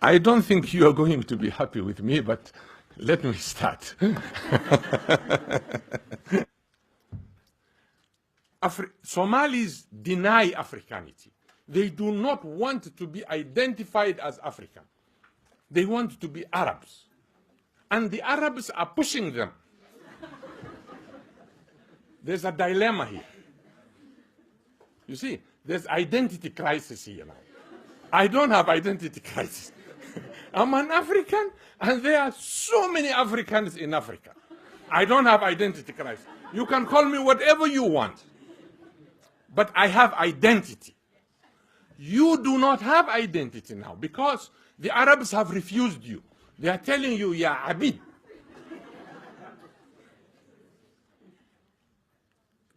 I don't think you are going to be happy with me, but let me start. Somalis deny Africanity. They do not want to be identified as African. They want to be Arabs. And the Arabs are pushing them. There's a dilemma here. You see, there's identity crisis here now. I don't have identity crisis. I'm an African, and there are so many Africans in Africa. I don't have identity crisis. You can call me whatever you want. But I have identity. You do not have identity now because the Arabs have refused you. They are telling you, ya Abid.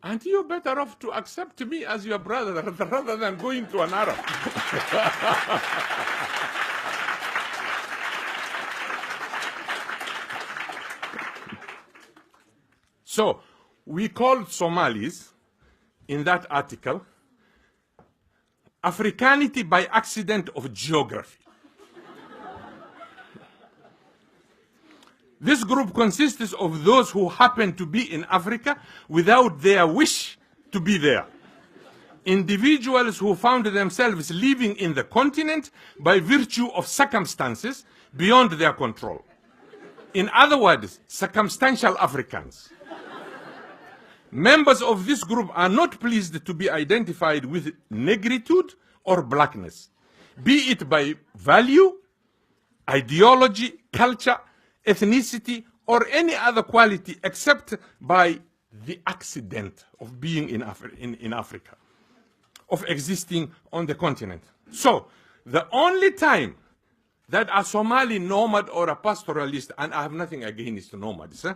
And you're better off to accept me as your brother rather than going to an Arab. So, we called Somalis, in that article, Africanity by accident of geography. This group consists of those who happen to be in Africa without their wish to be there. Individuals who found themselves living in the continent by virtue of circumstances beyond their control. In other words, circumstantial Africans. Members of this group are not pleased to be identified with negritude or blackness, be it by value, ideology, culture, ethnicity, or any other quality except by the accident of being in Africa, of existing on the continent. So, the only time that a Somali nomad or a pastoralist, and I have nothing against nomads,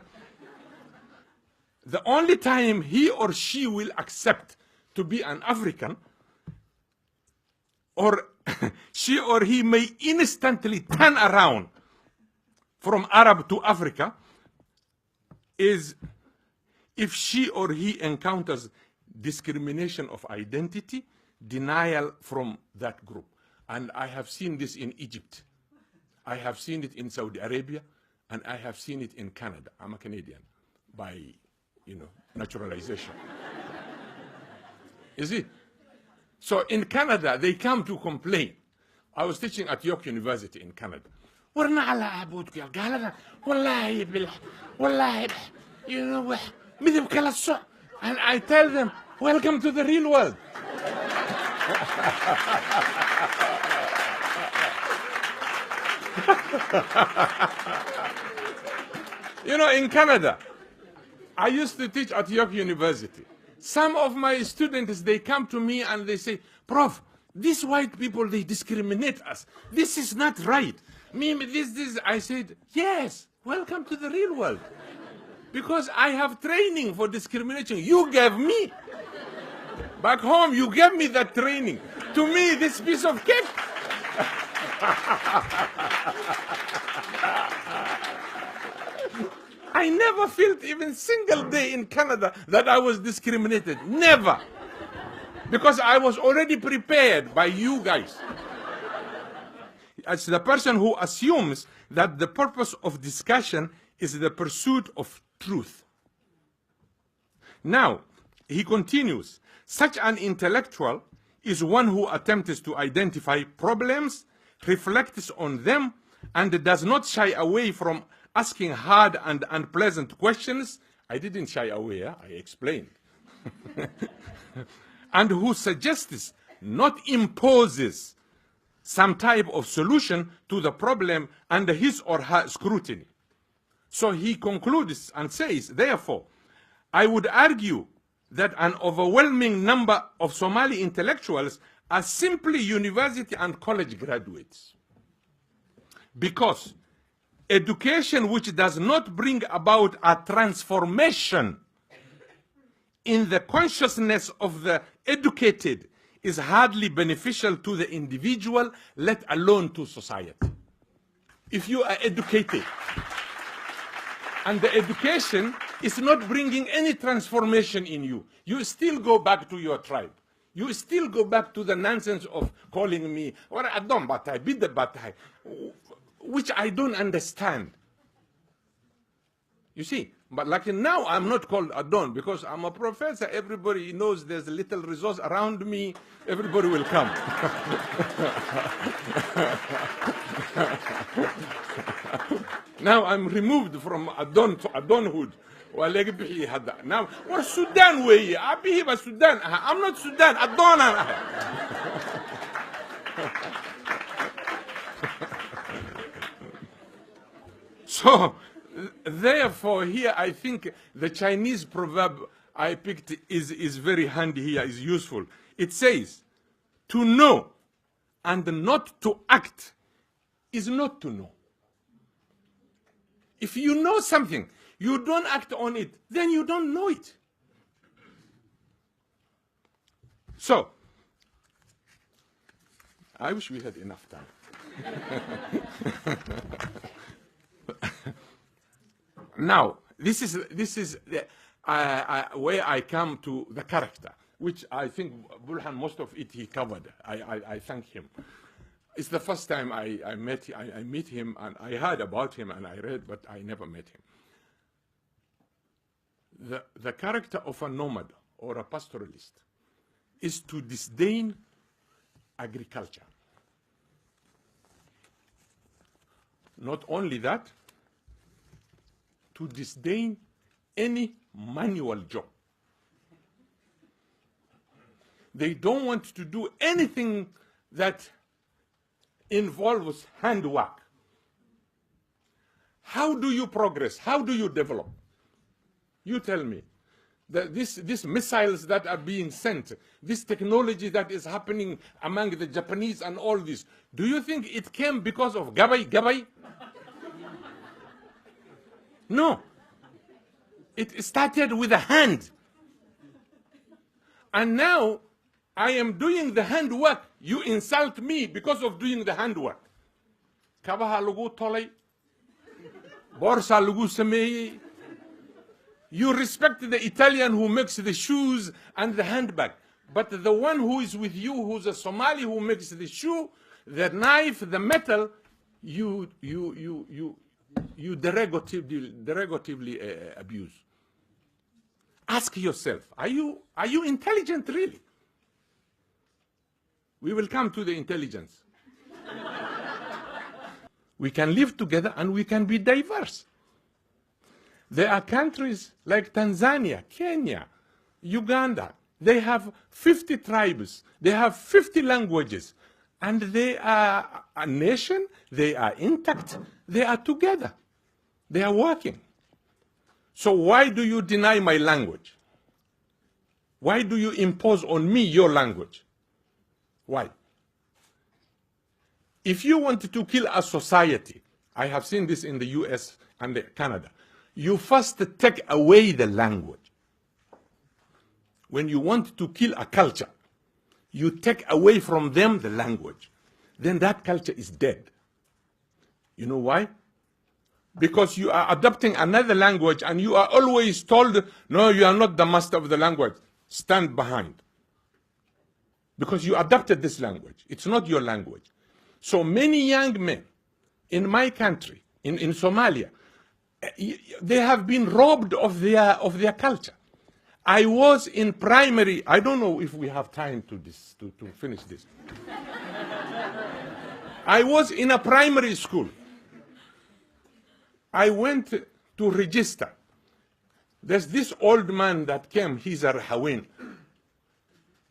the only time he or she will accept to be an African, or she or he may instantly turn around from Arab to Africa, is if she or he encounters discrimination of identity, denial from that group. And I have seen this in Egypt. I have seen it in Saudi Arabia, and I have seen it in Canada. I'm a Canadian by, naturalization. You see? So in Canada, they come to complain. I was teaching at York University in Canada. ورنا على عبودك يا قال والله والله مثل كلا الصع. And I tell them, welcome to the real world. In Canada, I used to teach at York University. Some of my students, they come to me and they say, Prof, these white people, they discriminate us. This is not right. This. I said, yes, welcome to the real world. Because I have training for discrimination. You gave me. Back home, you gave me that training. To me, this piece of cake. I never felt even single day in Canada that I was discriminated. Never. Because I was already prepared by you guys. As the person who assumes that the purpose of discussion is the pursuit of truth. Now, he continues, such an intellectual is one who attempts to identify problems, reflects on them, and does not shy away from asking hard and unpleasant questions. I didn't shy away, I explained. And who suggests, not imposes, some type of solution to the problem under his or her scrutiny. So he concludes and says, therefore, I would argue that an overwhelming number of Somali intellectuals are simply university and college graduates. Because education which does not bring about a transformation in the consciousness of the educated is hardly beneficial to the individual, let alone to society. If you are educated and the education is not bringing any transformation in you, you still go back to your tribe. You still go back to the nonsense of calling me, or adon batay, bidda batay, which I don't understand. You see, but like now I'm not called adon because I'm a professor. Everybody knows there's a little resource around me. Everybody will come. Now I'm removed from adon to adonhood. Now, we're Sudan way. I'm Sudan. I'm not Sudan. Adon. So, therefore, here I think the Chinese proverb I picked is very handy here, is useful. It says, to know and not to act is not to know. If you know something, you don't act on it, then you don't know it. So, I wish we had enough time. Now, this is where I come to the character, which I think Burhan, most of it he covered. I thank him. It's the first time I meet him, and I heard about him and I read, but I never met him. The character of a nomad or a pastoralist is to disdain agriculture. Not only that, to disdain any manual job. They don't want to do anything that involves handwork. How do you progress? How do you develop? You tell me. These missiles that are being sent, this technology that is happening among the Japanese and all this, do you think it came because of gabay? No. It started with a hand. And now I am doing the handwork. You insult me because of doing the handwork. Kabaha lugu tolay. Borsa lugu sameye. You respect the Italian who makes the shoes and the handbag. But the one who is with you, who's a Somali who makes the shoe, the knife, the metal, you derogatively abuse. Ask yourself, are you intelligent really? We will come to the intelligence. We can live together and we can be diverse. There are countries like Tanzania, Kenya, Uganda. They have 50 tribes. They have 50 languages. And they are a nation. They are intact. They are together. They are working. So why do you deny my language? Why do you impose on me your language? Why? If you want to kill a society, I have seen this in the US and Canada, you first take away the language. When you want to kill a culture, you take away from them the language. Then that culture is dead. You know why? Because you are adopting another language and you are always told, no, you are not the master of the language. Stand behind. Because you adopted this language. It's not your language. So many young men in my country, in Somalia, they have been robbed of their culture. I was in primary, I don't know if we have time to finish this. I was in a primary school. I went to register. There's this old man that came, he's a Rahawin.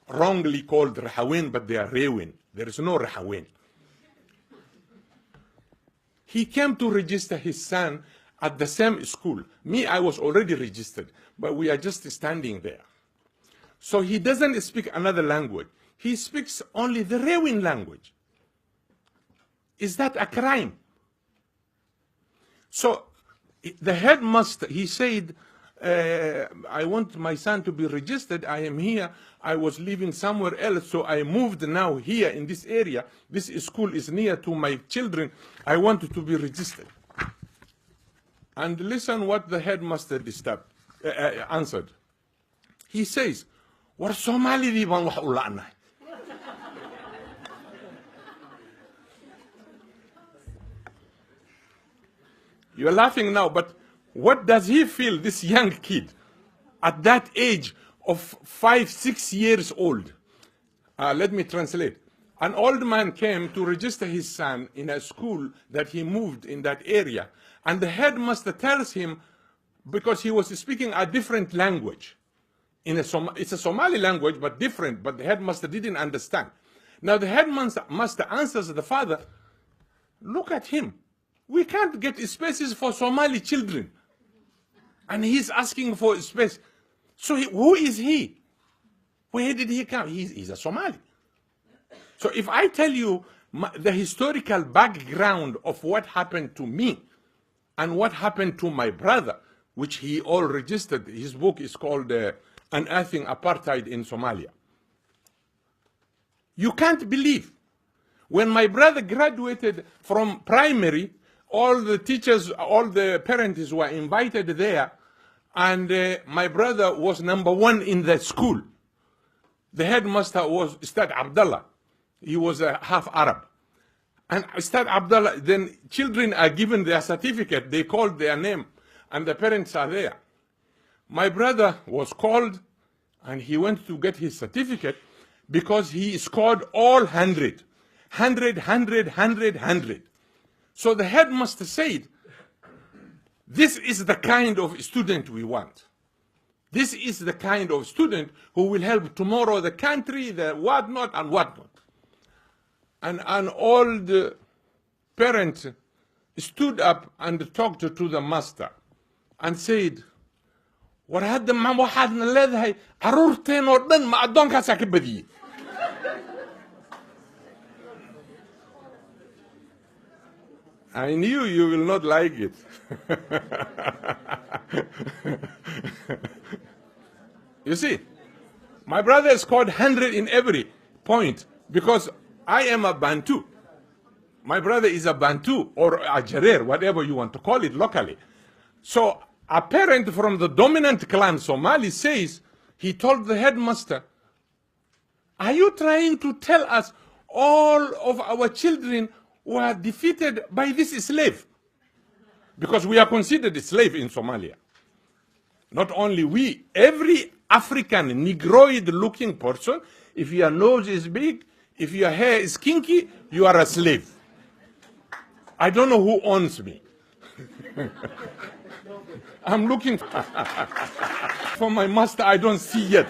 Wrongly called Rahawin, but they are Rewin. There is no Rahawin. He came to register his son at the same school. Me, I was already registered, but we are just standing there. So he doesn't speak another language. He speaks only the Rewin language. Is that a crime? So the headmaster, he said, I want my son to be registered. I am here. I was living somewhere else, so I moved now here in this area. This school is near to my children. I want to be registered. And listen what the headmaster answered. He says, war Soomaalidii baan wax u la'nahay. You're laughing now, but what does he feel, this young kid, at that age of 5, 6 years old? Let me translate. An old man came to register his son in a school that he moved in that area, and the headmaster tells him, because he was speaking a different language, it's a Somali language, but different, but the headmaster didn't understand. Now the headmaster answers the father, look at him. We can't get spaces for Somali children. And he's asking for space. So who is he? Where did he come? He's a Somali. So if I tell you the historical background of what happened to me and what happened to my brother, which he all registered, his book is called Unearthing Apartheid in Somalia. You can't believe. When my brother graduated from primary, all the teachers, all the parents were invited there, and my brother was #1 in the school. The headmaster was Ustad Abdullah. He was a half Arab. And Ustad Abdullah, then children are given their certificate, they called their name, and the parents are there. My brother was called, and he went to get his certificate because he scored all 100. 100, 100, 100, 100. So the headmaster said, this is the kind of student we want. This is the kind of student who will help tomorrow the country, the whatnot and whatnot. And an old parent stood up and talked to the master and said, war hadda ma waxaadna leedahay caruurteen oo dhan ma addoonkaasaa ka badiyey. I knew you will not like it. You see, my brother scored 100 in every point because I am a Bantu. My brother is a Bantu or a Jarer, whatever you want to call it locally. So a parent from the dominant clan Somali says, he told the headmaster, are you trying to tell us all of our children were defeated by this slave? Because we are considered a slave in Somalia. Not only we, every African Negroid looking person, if your nose is big, if your hair is kinky, you are a slave. I don't know who owns me. I'm looking for my master, I don't see yet.